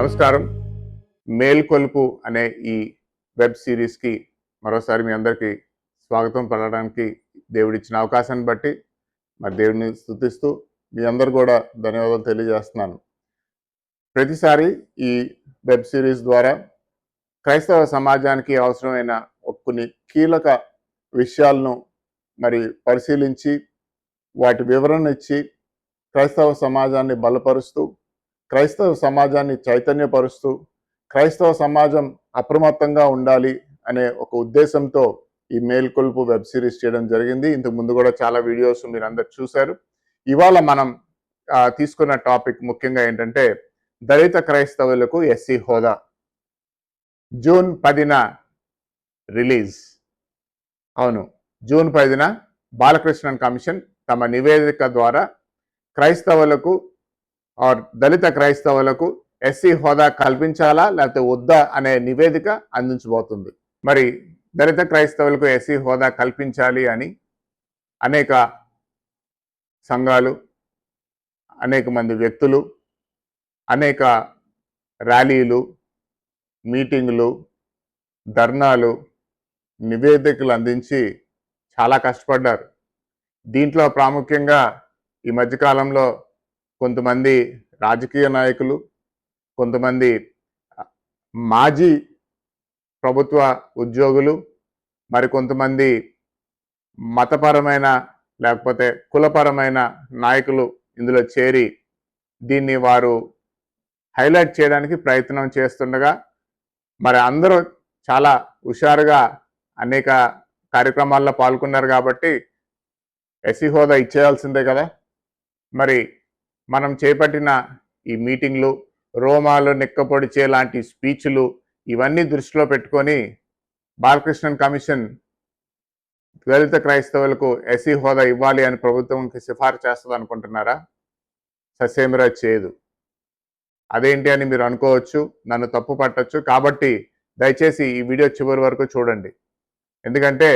నమస్కారం. మేల్కొలుపు అనే ఈ వెబ్ సిరీస్కి మరోసారి మీ అందరికీ స్వాగతం పలకడానికి దేవుడిచ్చిన అవకాశాన్ని బట్టి మరి దేవుడిని స్తుతిస్తూ మీ అందరు కూడా ధన్యవాదాలు తెలియజేస్తున్నాను. ప్రతిసారి ఈ వెబ్ సిరీస్ ద్వారా క్రైస్తవ సమాజానికి అవసరమైన కొన్ని కీలక విషయాలను మరి పరిశీలించి వాటి వివరణ ఇచ్చి క్రైస్తవ సమాజాన్ని బలపరుస్తూ, క్రైస్తవ సమాజాన్ని చైతన్యపరుస్తూ, క్రైస్తవ సమాజం అప్రమత్తంగా ఉండాలి అనే ఒక ఉద్దేశంతో ఈ మేల్కొల్పు వెబ్ సిరీస్ చేయడం జరిగింది. ఇంతకు ముందు కూడా చాలా వీడియోస్ మీరు అందరు చూశారు. ఇవాళ మనం తీసుకున్న టాపిక్ ముఖ్యంగా ఏంటంటే దళిత క్రైస్తవులకు ఎస్సీ హోదా. జూన్ 10న రిలీజ్. అవును, జూన్ 10న బాలకృష్ణన్ కమిషన్ తమ నివేదిక ద్వారా క్రైస్తవులకు దళిత క్రైస్తవులకు ఎస్సీ హోదా కల్పించాలా లేకపోతే వద్దా అనే నివేదిక అందించబోతుంది. మరి దళిత క్రైస్తవులకు ఎస్సీ హోదా కల్పించాలి అని అనేక సంఘాలు, అనేక మంది వ్యక్తులు, అనేక ర్యాలీలు, మీటింగులు, ధర్నాలు, నివేదికలు అందించి చాలా కష్టపడ్డారు. దీంట్లో ప్రాముఖ్యంగా ఈ మధ్యకాలంలో కొంతమంది రాజకీయ నాయకులు, కొంతమంది మాజీ ప్రభుత్వ ఉద్యోగులు, మరికొంతమంది మతపరమైన లేకపోతే కులపరమైన నాయకులు ఇందులో చేరి దీన్ని వారు హైలైట్ చేయడానికి ప్రయత్నం చేస్తుండగా మరి అందరూ చాలా హుషారుగా అనేక కార్యక్రమాల్లో పాల్గొన్నారు. కాబట్టి ఎస్సీ హోదా ఇచ్చేయాల్సిందే కదా. మరి మనం చేపట్టిన ఈ మీటింగ్లు, రోమాలు నిక్కపొడిచే లాంటి స్పీచ్లు ఇవన్నీ దృష్టిలో పెట్టుకొని బాలకృష్ణన్ కమిషన్ దళిత క్రైస్తవులకు ఎస్సీ హోదా ఇవ్వాలి అని ప్రభుత్వంకి సిఫారసు చేస్తుంది అనుకుంటున్నారా? ససేమిరా చేయదు. అదేంటి అని మీరు అనుకోవచ్చు, నన్ను తప్పు పట్టచ్చు. కాబట్టి దయచేసి ఈ వీడియో చివరి వరకు చూడండి. ఎందుకంటే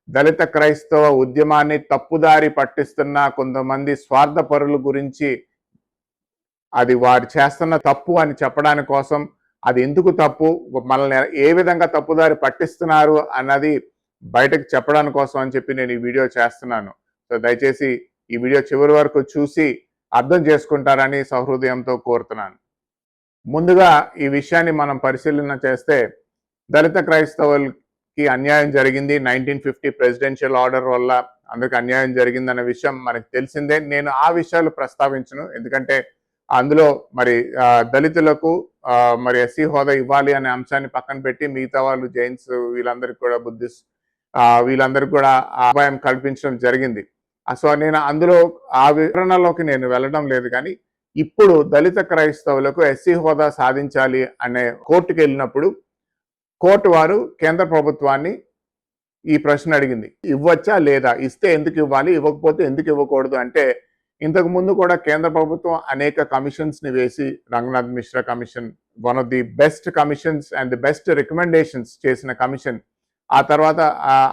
దళిత క్రైస్తవ ఉద్యమాన్ని తప్పుదారి పట్టిస్తున్న కొంతమంది స్వార్థపరుల గురించి, అది వారు చేస్తున్న తప్పు అని చెప్పడానికి కోసం, అది ఎందుకు తప్పు, మనల్ని ఏ విధంగా తప్పుదారి పట్టిస్తున్నారు అన్నది బయటకు చెప్పడానికి కోసం అని చెప్పి నేను ఈ వీడియో చేస్తున్నాను. సో దయచేసి ఈ వీడియో చివరి వరకు చూసి అర్థం చేసుకుంటారని సహృదయంతో కోరుతున్నాను. ముందుగా ఈ విషయాన్ని మనం పరిశీలన చేస్తే దళిత క్రైస్తవులకి అన్యాయం జరిగింది. 1950 ప్రెసిడెన్షియల్ ఆర్డర్ వల్ల అందరికి అన్యాయం జరిగిందన్న విషయం మనకు తెలిసిందే. నేను ఆ విషయాలు ప్రస్తావించను, ఎందుకంటే అందులో మరి దళితులకు మరి ఎస్సీ హోదా ఇవ్వాలి అనే అంశాన్ని పక్కన పెట్టి మిగతా వాళ్ళు జైన్స్ వీళ్ళందరికీ కూడా బుద్ధిస్ట్ వీళ్ళందరికీ కూడా అభయం కల్పించడం జరిగింది. సో నేను అందులో ఆ వివరణలోకి నేను వెళ్ళడం లేదు. కానీ ఇప్పుడు దళిత క్రైస్తవులకు ఎస్సీ హోదా సాధించాలి అనే కోర్టుకు వెళ్ళినప్పుడు కోర్టు వారు కేంద్ర ప్రభుత్వాన్ని ఈ ప్రశ్న అడిగింది, ఇవ్వచ్చా లేదా, ఇస్తే ఎందుకు ఇవ్వాలి, ఇవ్వకపోతే ఎందుకు ఇవ్వకూడదు అంటే, ఇంతకు ముందు కూడా కేంద్ర ప్రభుత్వం అనేక కమిషన్స్ని వేసి, Ranganath Mishra commission one of the best commissions and the best recommendations చేసిన కమిషన్. ఆ తర్వాత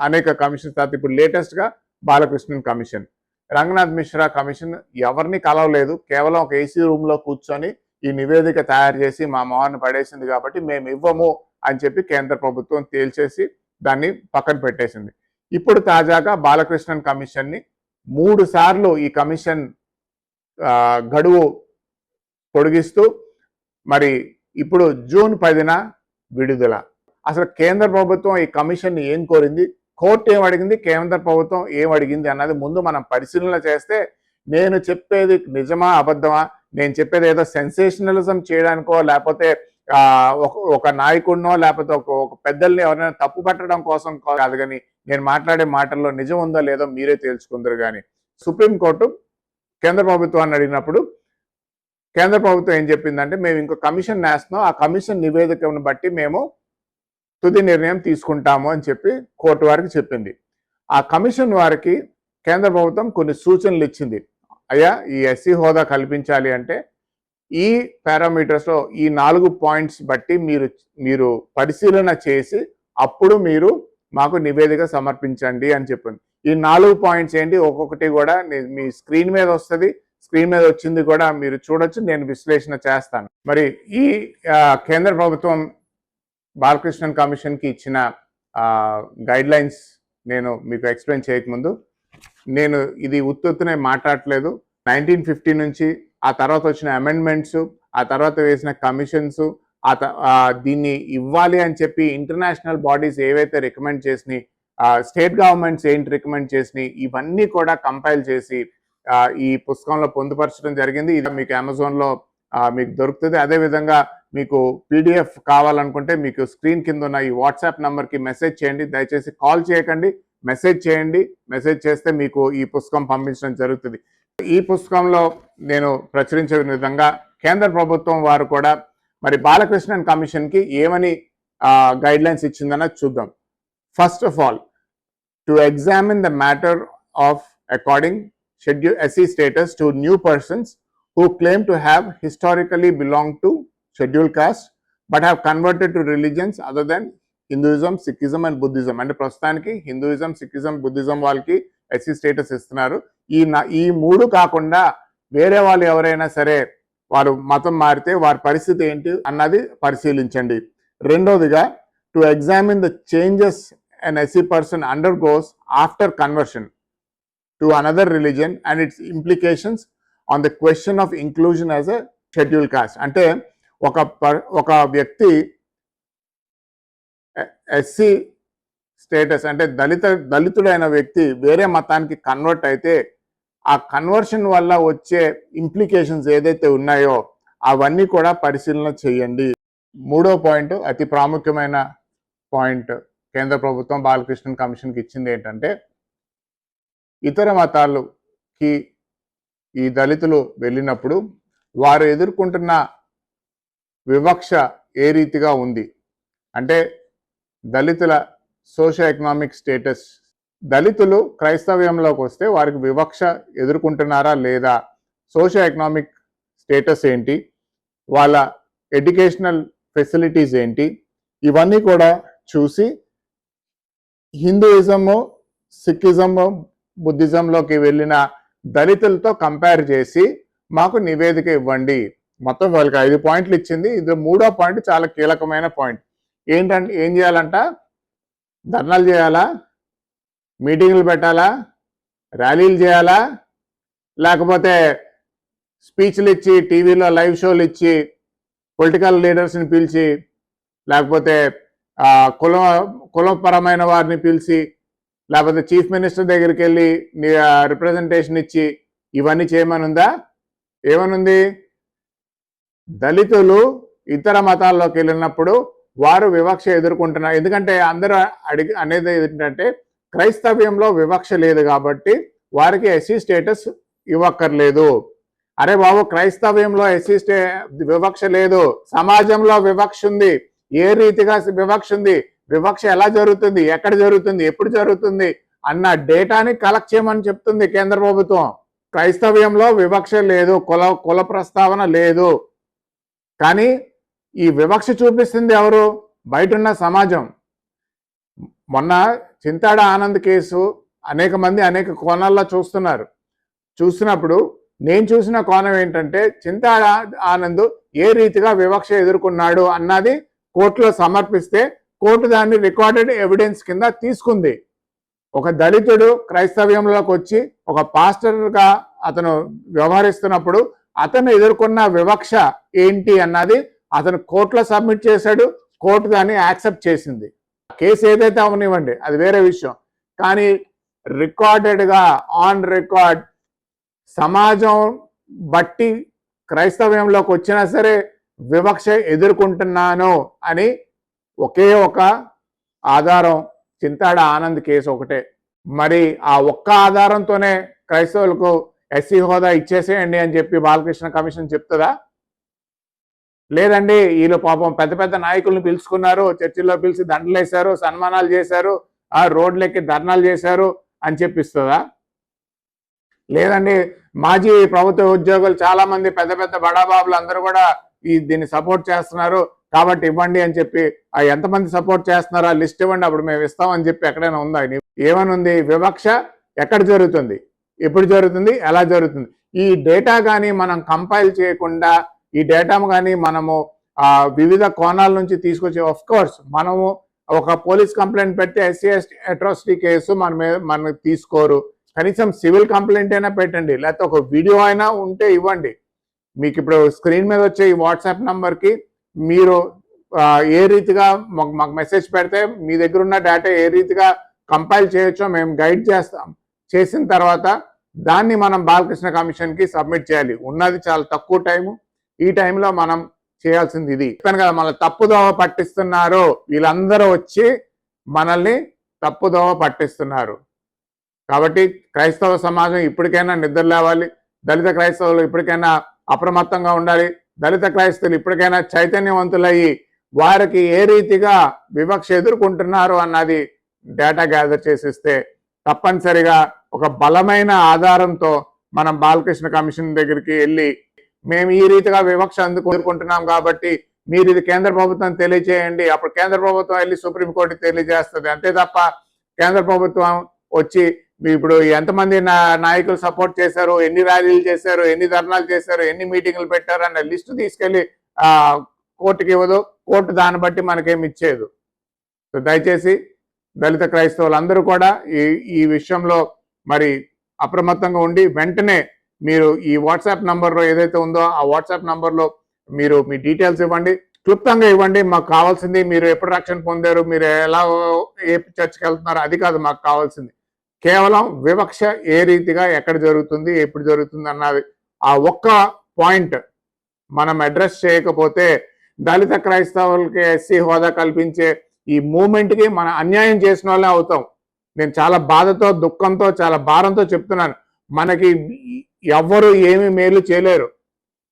అనేక కమిషన్స్, తర్వాత ఇప్పుడు లేటెస్ట్గా బాలకృష్ణన్ కమిషన్. రంగనాథ్ మిశ్రా కమిషన్ ఎవరిని కలవలేదు, కేవలం ఒక ఏసీ రూమ్లో కూర్చొని ఈ నివేదిక తయారు చేసి మా మొహాన్ని పడేసింది కాబట్టి మేము ఇవ్వము అని చెప్పి కేంద్ర ప్రభుత్వం తేల్చేసి దాన్ని పక్కన పెట్టేసింది. ఇప్పుడు తాజాగా బాలకృష్ణన్ కమిషన్ని 3 సార్లు ఈ కమిషన్ గడువు పొడిగిస్తూ మరి ఇప్పుడు జూన్ 10న విడుదల. అసలు కేంద్ర ప్రభుత్వం ఈ కమిషన్ని ఏం కోరింది, కోర్టు ఏం అడిగింది, కేంద్ర ప్రభుత్వం ఏం అడిగింది అన్నది ముందు మనం పరిశీలన చేస్తే, నేను చెప్పేది నిజమా అబద్ధమా, నేను చెప్పేది ఏదో సెన్సేషనలిజం చేయడానికో లేకపోతే ఒక నాయకుడినో లేకపోతే ఒక పెద్దల్ని ఎవరైనా తప్పు పట్టడం కోసం కాదు, కానీ నేను మాట్లాడే మాటల్లో నిజం ఉందో లేదో మీరే తేల్చుకుందరు. కానీ సుప్రీంకోర్టు కేంద్ర ప్రభుత్వాన్ని అడిగినప్పుడు కేంద్ర ప్రభుత్వం ఏం చెప్పిందంటే, మేము ఇంకో కమిషన్ వేస్తున్నాం, ఆ కమిషన్ నివేదికను బట్టి మేము తుది నిర్ణయం తీసుకుంటాము అని చెప్పి కోర్టు వారికి చెప్పింది. ఆ కమిషన్ వారికి కేంద్ర ప్రభుత్వం కొన్ని సూచనలు ఇచ్చింది. అయ్యా, ఈ ఎస్సీ హోదా కల్పించాలి అంటే ఈ పారామీటర్స్లో ఈ 4 పాయింట్స్ బట్టి మీరు పరిశీలన చేసి అప్పుడు మీరు మాకు నివేదిక సమర్పించండి అని చెప్పింది. ఈ 4 పాయింట్స్ ఏంటి, ఒక్కొక్కటి కూడా మీ స్క్రీన్ మీద వస్తుంది, స్క్రీన్ మీద వచ్చింది కూడా మీరు చూడొచ్చు, నేను విశ్లేషణ చేస్తాను. మరి ఈ కేంద్ర ప్రభుత్వం బాలకృష్ణన్ కమిషన్కి ఇచ్చిన గైడ్ లైన్స్ నేను మీకు ఎక్స్ప్లెయిన్ చేయకముందు, నేను ఇది ఉత్తునే మాట్లాడట్లేదు. 1950 నుంచి ఆ తర్వాత వచ్చిన అమెండ్మెంట్స్, ఆ తర్వాత వేసిన కమిషన్స్, దీన్ని ఇవ్వాలి అని చెప్పి ఇంటర్నేషనల్ బాడీస్ ఏవైతే రికమెండ్ చేసినాయి, స్టేట్ గవర్నమెంట్స్ ఏంటి రికమెండ్ చేసినాయి, ఇవన్నీ కూడా కంపైల్ చేసి ఈ పుస్తకంలో పొందుపరచడం జరిగింది. ఇది మీకు అమెజాన్లో మీకు దొరుకుతుంది. అదేవిధంగా మీకు PDF కావాలనుకుంటే మీకు స్క్రీన్ కింద ఉన్న ఈ వాట్సాప్ నెంబర్కి మెసేజ్ చేయండి. దయచేసి కాల్ చేయకండి, మెసేజ్ చేయండి. మెసేజ్ చేస్తే మీకు ఈ పుస్తకం పంపించడం జరుగుతుంది. ఈ పుస్తకంలో నేను ప్రచురించే విధంగా కేంద్ర ప్రభుత్వం వారు కూడా మరి బాలకృష్ణన్ కమిషన్కి ఏమని గైడ్ లైన్స్ ఇచ్చిందన్నది చూద్దాం. First of all, to examine the matter of according schedule SC status to new persons who claim to have historically belonged to scheduled caste but have converted to religions other than Hinduism, Sikhism and Buddhism. అంటే ప్రస్తుతానికి Hinduism, Sikhism, Buddhism వాళ్ళకి SC status ఇస్తున్నారు. ఈ మూడు కాకుండా వేరే వాళ్ళు ఎవరైనా సరే వారు మతం మారితే వారి పరిస్థితి ఏంటి అన్నది పరిశీలించండి. రెండోదిగా, to examine the changes an SC person undergoes after conversion to another religion and its implications on the question of inclusion as a scheduled caste. అంటే ఒక వ్యక్తి SC స్టేటస్ అంటే దళితుడైన వ్యక్తి వేరే మతానికి కన్వర్ట్ అయితే ఆ కన్వర్షన్ వల్ల వచ్చే ఇంప్లికేషన్స్ ఏదైతే ఉన్నాయో అవన్నీ కూడా పరిశీలన చేయండి. మూడో పాయింట్, అతి ప్రాముఖ్యమైన పాయింట్ కేంద్ర ప్రభుత్వం బాలకృష్ణన్ కమిషన్కి ఇచ్చింది ఏంటంటే, ఇతర మతాలకి ఈ దళితులు వెళ్ళినప్పుడు వారు ఎదుర్కొంటున్న వివక్ష ఏ రీతిగా ఉంది అంటే, దళితుల సోషో ఎకనామిక్ స్టేటస్, దళితులు క్రైస్తవ్యంలోకి వస్తే వారికి వివక్ష ఎదుర్కొంటున్నారా లేదా, సోషో ఎకనామిక్ స్టేటస్ ఏంటి, వాళ్ళ ఎడ్యుకేషనల్ ఫెసిలిటీస్ ఏంటి, ఇవన్నీ కూడా చూసి హిందూయిజము, సిక్కిజము, బుద్ధిజంలోకి వెళ్ళిన దళితులతో కంపేర్ చేసి మాకు నివేదిక ఇవ్వండి. మొత్తం వాళ్ళకి 5 పాయింట్లు ఇచ్చింది. ఇది మూడో పాయింట్ చాలా కీలకమైన పాయింట్. ఏంటంటే, ఏం చేయాలంట? ధర్నాలు చేయాలా, మీటింగ్లు పెట్టాలా, ర్యాలీలు చేయాలా, లేకపోతే స్పీచ్లు ఇచ్చి టీవీలో లైవ్ షోలు ఇచ్చి పొలిటికల్ లీడర్స్ని పిలిచి, లేకపోతే కులపరమైన వారిని పిలిచి, లేకపోతే చీఫ్ మినిస్టర్ దగ్గరికి వెళ్ళి రిప్రజెంటేషన్ ఇచ్చి ఇవన్నీ చేయమనుందా? ఏమనుంది? దళితులు ఇతర మతాల్లోకి వెళ్ళినప్పుడు వారు వివక్ష ఎదుర్కొంటున్నారు. ఎందుకంటే అందరూ అనేది ఏంటంటే, క్రైస్తవ్యంలో వివక్ష లేదు కాబట్టి వారికి SC స్టేటస్ ఇవ్వక్కర్లేదు. అరే బాబు, క్రైస్తవ్యంలో SC వివక్ష లేదు, సమాజంలో వివక్ష ఉంది. ఏ రీతిగా వివక్ష ఉంది, వివక్ష ఎలా జరుగుతుంది, ఎక్కడ జరుగుతుంది, ఎప్పుడు జరుగుతుంది అన్న డేటాని కలెక్ట్ చేయమని చెప్తుంది కేంద్ర ప్రభుత్వం. క్రైస్తవ్యంలో వివక్ష లేదు, కుల ప్రస్తావన లేదు. కానీ ఈ వివక్ష చూపిస్తుంది ఎవరు? బయటున్న సమాజం. మొన్న చింతాడ ఆనంద్ కేసు అనేక మంది అనేక కోణాల్లో చూస్తున్నప్పుడు నేను చూసిన కోణం ఏంటంటే, చింతాడ ఆనంద్ ఏ రీతిగా వివక్ష ఎదుర్కొన్నాడు అన్నది కోర్టులో సమర్పిస్తే కోర్టు దాన్ని రికార్డెడ్ ఎవిడెన్స్ కింద తీసుకుంది. ఒక దళితుడు క్రైస్తవ్యంలోకి వచ్చి ఒక పాస్టర్గా అతను వ్యవహరిస్తున్నప్పుడు అతను ఎదుర్కొన్న వివక్ష ఏంటి అన్నది అతను కోర్టులో సబ్మిట్ చేశాడు. కోర్టు దాన్ని యాక్సెప్ట్ చేసింది. కేసు ఏదైతే అవనివ్వండి, అది వేరే విషయం. కానీ రికార్డెడ్గా ఆన్ రికార్డ్ సమాజం బట్టి క్రైస్తవ్యంలోకి వచ్చినా సరే వివక్ష ఎదుర్కొంటున్నాను అని ఒకే ఒక ఆధారం చింతాడ ఆనంద్ కేసు ఒకటే. మరి ఆ ఒక్క ఆధారంతోనే క్రైస్తవులకు SC హోదా ఇచ్చేసేయండి అని చెప్పి బాలకృష్ణ కమిషన్ చెప్తుందా? లేదండి, వీళ్ళు పాపం పెద్ద పెద్ద నాయకులను పిలుచుకున్నారు, చర్చిల్లో పిలిచి దండలు వేశారు, సన్మానాలు చేశారు, రోడ్లెక్కి ధర్నాలు చేశారు అని చెప్పిస్తుందా? లేదండి, మాజీ ప్రభుత్వ ఉద్యోగులు చాలా మంది పెద్ద పెద్ద బడాబాబులు అందరూ కూడా దీన్ని సపోర్ట్ చేస్తున్నారు కాబట్టి ఇవ్వండి అని చెప్పి, ఎంతమంది సపోర్ట్ చేస్తున్నారో లిస్ట్ ఇవ్వండి, అప్పుడు మేము ఇస్తామని చెప్పి ఎక్కడైనా ఉందా? ఏమని ఉంది? వివక్ష ఎక్కడ జరుగుతుంది? ఎప్పుడు జరుగుతుంది, ఎలా జరుగుతుంది. ఈ డేటా కానీ మనం కంపైల్ చేయకుండా, ఈ డేటా కానీ మనము వివిధ కోణాల నుంచి తీసుకొచ్చి, ఆఫ్ కోర్స్ మనము ఒక పోలీస్ కంప్లైంట్ పెడితే ఎస్సీ ఎస్టీ అట్రాసిటీ కేసు మన తీసుకోరు. కనీసం సివిల్ కంప్లైంట్ అయినా పెట్టండి, లేకపోతే ఒక వీడియో అయినా ఉంటే ఇవ్వండి. మీకు ఇప్పుడు స్క్రీన్ మీద వచ్చే ఈ వాట్సాప్ నంబర్కి మీరు ఏ రీతిగా మాకు మెసేజ్ పెడితే మీ దగ్గర ఉన్న డేటా ఏ రీతిగా కంపైల్ చేయొచ్చో మేము గైడ్ చేస్తాం. చేసిన తర్వాత దాన్ని మనం బాలకృష్ణ కమిషన్కి సబ్మిట్ చేయాలి. ఉన్నది చాలా తక్కువ టైము. ఈ టైంలో మనం చేయాల్సింది ఇది. చెప్పాను కదా, మనల్ని తప్పుదోవ పట్టిస్తున్నారు. వీళ్ళందరూ వచ్చి మనల్ని తప్పుదోవ పట్టిస్తున్నారు. కాబట్టి క్రైస్తవ సమాజం ఇప్పటికైనా నిద్ర లేవాలి. దళిత క్రైస్తవులు ఇప్పటికైనా అప్రమత్తంగా ఉండాలి. దళిత క్రైస్తవులు ఇప్పటికైనా చైతన్యవంతులయ్యి వారికి ఏ రీతిగా వివక్ష ఎదుర్కొంటున్నారు అన్నది డేటా గ్యాదర్ చేసిస్తే తప్పనిసరిగా ఒక బలమైన ఆధారంతో మనం బాలకృష్ణ కమిషన్ దగ్గరికి వెళ్ళి, మేము ఈ రీతిగా వివక్ష ఎదుర్కొంటున్నాం కాబట్టి మీరు ఇది కేంద్ర ప్రభుత్వం తెలియజేయండి. అప్పుడు కేంద్ర ప్రభుత్వం వెళ్ళి సుప్రీంకోర్టుకి తెలియజేస్తుంది. అంతే తప్ప కేంద్ర ప్రభుత్వం వచ్చి ఇప్పుడు ఎంతమంది నాయకులు సపోర్ట్ చేశారు, ఎన్ని ర్యాలీలు చేశారు, ఎన్ని ధర్నాలు చేశారు, ఎన్ని మీటింగ్లు పెట్టారు అన్న లిస్టు తీసుకెళ్లి కోర్టుకి ఇవ్వదు. కోర్టు దాన్ని బట్టి మనకేమి ఇచ్చేది. సో దయచేసి దళిత క్రైస్తవులందరూ కూడా ఈ విషయంలో మరి అప్రమత్తంగా ఉండి వెంటనే మీరు ఈ వాట్సాప్ నంబర్లో ఏదైతే ఉందో ఆ వాట్సాప్ నంబర్లో మీరు మీ డీటెయిల్స్ ఇవ్వండి, క్లుప్తంగా ఇవ్వండి. మాకు కావాల్సింది మీరు ఎప్పుడు రక్షణ పొందారు, మీరు ఎలా ఏ చర్చకి వెళ్తున్నారు, అది కాదు మాకు కావాల్సింది. కేవలం వివక్ష ఏ రీతిగా ఎక్కడ జరుగుతుంది, ఎప్పుడు జరుగుతుంది అన్నది ఆ ఒక్క పాయింట్ మనం అడ్రస్ చేయకపోతే దళిత క్రైస్తవులకి ఎస్సీ హోదా కల్పించే ఈ మూమెంట్కి మనం అన్యాయం చేసిన వాళ్ళే అవుతాం. నేను చాలా బాధతో, దుఃఖంతో, చాలా భారంతో చెప్తున్నాను. మనకి ఎవ్వరు ఏమి మేలు చేయలేరు.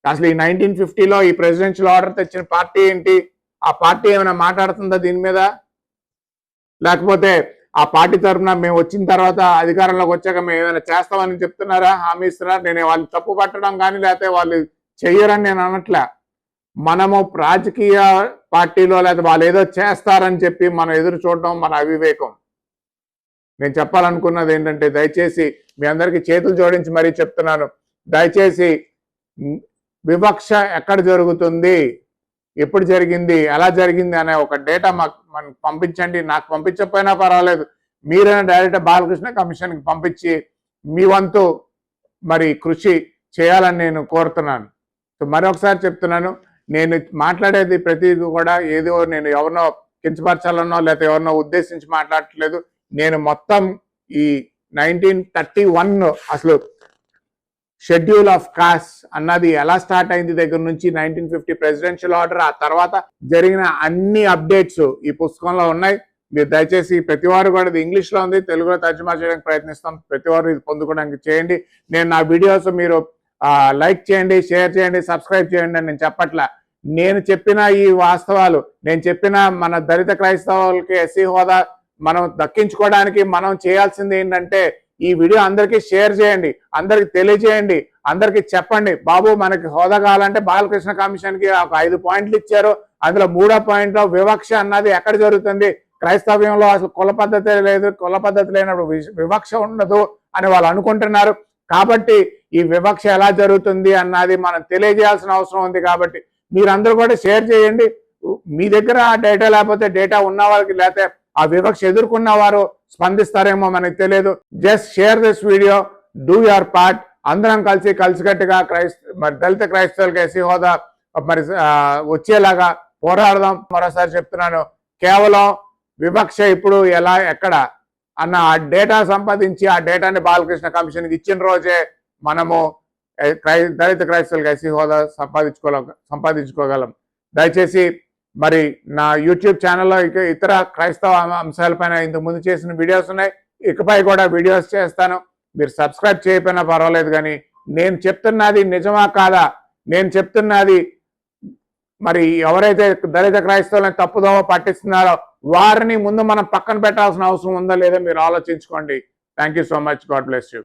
అసలు ఈ 1950లో ఈ ప్రెసిడెన్షియల్ ఆర్డర్ తెచ్చిన పార్టీ ఏంటి? ఆ పార్టీ ఏమైనా మాట్లాడుతుందా దీని మీద? లేకపోతే ఆ పార్టీ తరఫున మేము వచ్చిన తర్వాత అధికారంలోకి వచ్చాక మేము ఏమైనా చేస్తామని చెప్తున్నారా, హామీ ఇస్తున్నారా? నేను వాళ్ళు తప్పు పట్టడం కానీ లేకపోతే వాళ్ళు చెయ్యరని నేను అనట్లే. మనము రాజకీయ పార్టీలో లేకపోతే వాళ్ళు ఏదో చేస్తారని చెప్పి మనం ఎదురు చూడటం మన అవివేకం. నేను చెప్పాలనుకున్నది ఏంటంటే, దయచేసి మీ అందరికీ చేతులు జోడించి మరీ చెప్తున్నాను, దయచేసి వివక్ష ఎక్కడ జరుగుతుంది, ఎప్పుడు జరిగింది, ఎలా జరిగింది అనే ఒక డేటా మనకు పంపించండి. నాకు పంపించకపోయినా పర్వాలేదు, మీరైనా డైరెక్ట్ బాలకృష్ణ కమిషన్కి పంపించి మీ వంతు మరి కృషి చేయాలని నేను కోరుతున్నాను. సో మరొకసారి చెప్తున్నాను, నేను మాట్లాడేది ప్రతిదీ కూడా ఏదో నేను ఎవరినో కించపరచాలనో లేకపోతే ఎవరినో ఉద్దేశించి మాట్లాడట్లేదు. నేను మొత్తం ఈ 1931 అసలు షెడ్యూల్ ఆఫ్ కాస్ట్ అన్నది ఎలా స్టార్ట్ అయింది దగ్గర నుంచి 1950 ప్రెసిడెన్షియల్ ఆర్డర్, ఆ తర్వాత జరిగిన అన్ని అప్డేట్స్ ఈ పుస్తకంలో ఉన్నాయి. మీరు దయచేసి ప్రతి వారు కూడా, ఇది ఇంగ్లీష్లో ఉంది, తెలుగులో తర్జుమా చేయడానికి ప్రయత్నిస్తాం, ప్రతి వారు ఇది పొందుకోవడానికి చేయండి. నేను నా వీడియోస్ మీరు లైక్ చేయండి, షేర్ చేయండి, సబ్స్క్రైబ్ చేయండి అని నేను చెప్పట్లా. నేను చెప్పిన ఈ వాస్తవాలు, నేను చెప్పిన మన దళిత క్రైస్తవులకి ఎస్సీ హోదా మనం దక్కించుకోవడానికి మనం చేయాల్సింది ఏంటంటే, ఈ వీడియో అందరికీ షేర్ చేయండి, అందరికి తెలియజేయండి, అందరికి చెప్పండి, బాబు మనకి హోదా కావాలంటే బాలకృష్ణ కమిషన్కి ఒక 5 పాయింట్లు ఇచ్చారు, అందులో 3వ పాయింట్లో వివక్ష అన్నది ఎక్కడ జరుగుతుంది, క్రైస్తవ్యంలో అసలు కుల పద్ధతి లేదు, కుల పద్ధతి లేనప్పుడు వివక్ష ఉండదు అని వాళ్ళు అనుకుంటున్నారు. కాబట్టి ఈ వివక్ష ఎలా జరుగుతుంది అన్నది మనం తెలియజేయాల్సిన అవసరం ఉంది. కాబట్టి మీరందరూ కూడా షేర్ చేయండి. మీ దగ్గర ఆ డేటా లేకపోతే డేటా ఉన్న వాళ్ళకి, లేకపోతే ఆ వివక్ష ఎదుర్కొన్న వారు స్పందిస్తారేమో మనకు తెలియదు. Just share this video, do your part. అందరం కలిసికట్టుగా మరి దళిత క్రైస్తవులకి ఎస్సీ హోదా మరి వచ్చేలాగా పోరాడదాం. మరోసారి చెప్తున్నాను, కేవలం వివక్ష ఇప్పుడు ఎలా ఎక్కడ అన్న ఆ డేటా సంపాదించి ఆ డేటాని బాలకృష్ణ కమిషన్కి ఇచ్చిన రోజే మనము దళిత క్రైస్తవులకి ఎస్సీ హోదా సంపాదించుకోగలం. దయచేసి మరి నా యూట్యూబ్ ఛానల్లో ఇతర క్రైస్తవ అంశాలపైన ఇంతకుముందు చేసిన వీడియోస్ ఉన్నాయి, ఇకపై కూడా వీడియోస్ చేస్తాను. మీరు సబ్స్క్రైబ్ చేయకపోయినా పర్వాలేదు, కానీ నేను చెప్తున్నది నిజమా కాదా, నేను చెప్తున్నది మరి ఎవరైతే దళిత క్రైస్తవులను తప్పుదోవ పట్టిస్తున్నారో వారిని ముందు మనం పక్కన పెట్టాల్సిన అవసరం ఉందా లేదా మీరు ఆలోచించుకోండి. Thank you so much. God bless you.